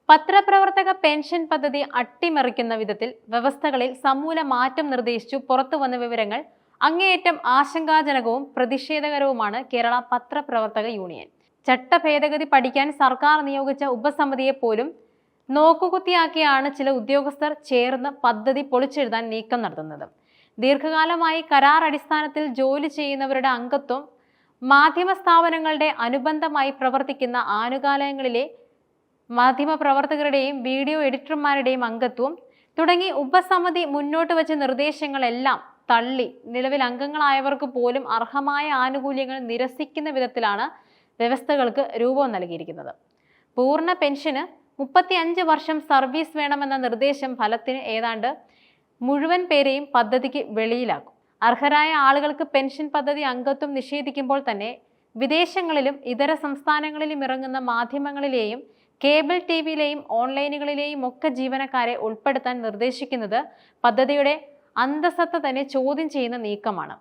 പത്രപ്രവർത്തക പെൻഷൻ പദ്ധതി അട്ടിമറിക്കുന്ന വിധത്തിൽ വ്യവസ്ഥകളിൽ സമൂല മാറ്റം നിർദ്ദേശിച്ചു പുറത്തുവന്ന വിവരങ്ങൾ അങ്ങേയറ്റം ആശങ്കാജനകവും പ്രതിഷേധകരവുമാണ് കേരള പത്രപ്രവർത്തക യൂണിയൻ. ചട്ടഭേദഗതി പഠിക്കാൻ സർക്കാർ നിയോഗിച്ച ഉപസമിതിയെ പോലും നോക്കുകുത്തിയാക്കിയാണ് ചില ഉദ്യോഗസ്ഥർ ചേർന്ന് പദ്ധതി പൊളിച്ചെഴുതാൻ നീക്കം നടത്തുന്നത്. ദീർഘകാലമായി കരാർ അടിസ്ഥാനത്തിൽ ജോലി ചെയ്യുന്നവരുടെ അംഗത്വം, മാധ്യമ സ്ഥാപനങ്ങളുടെ അനുബന്ധമായി പ്രവർത്തിക്കുന്ന ആനുകാലികങ്ങളിലെ മാധ്യമപ്രവർത്തകരുടെയും വീഡിയോ എഡിറ്റർമാരുടെയും അംഗത്വം തുടങ്ങി ഉപസമിതി മുന്നോട്ട് വച്ച നിർദ്ദേശങ്ങളെല്ലാം തള്ളി നിലവിൽ അംഗങ്ങളായവർക്ക് പോലും അർഹമായ ആനുകൂല്യങ്ങൾ നിരസിക്കുന്ന വിധത്തിലാണ് വ്യവസ്ഥകൾക്ക് രൂപം നൽകിയിരിക്കുന്നത്. പൂർണ്ണ പെൻഷന് 35 വർഷം സർവീസ് വേണമെന്ന നിർദ്ദേശം ഫലത്തിന് ഏതാണ്ട് മുഴുവൻ പേരെയും പദ്ധതിക്ക് വെളിയിലാക്കും. അർഹരായ ആളുകൾക്ക് പെൻഷൻ പദ്ധതി അംഗത്വം നിഷേധിക്കുമ്പോൾ തന്നെ വിദേശങ്ങളിലും ഇതര സംസ്ഥാനങ്ങളിലും ഇറങ്ങുന്ന മാധ്യമങ്ങളിലെയും കേബിൾ ടിവിയിലെയും ഓൺലൈനുകളിലെയും ഒക്കെ ജീവനക്കാരെ ഉൾപ്പെടുത്താൻ നിർദ്ദേശിക്കുന്നത് പദ്ധതിയുടെ അന്തസത്ത തന്നെ ചോദ്യം ചെയ്യുന്ന നീക്കമാണ്.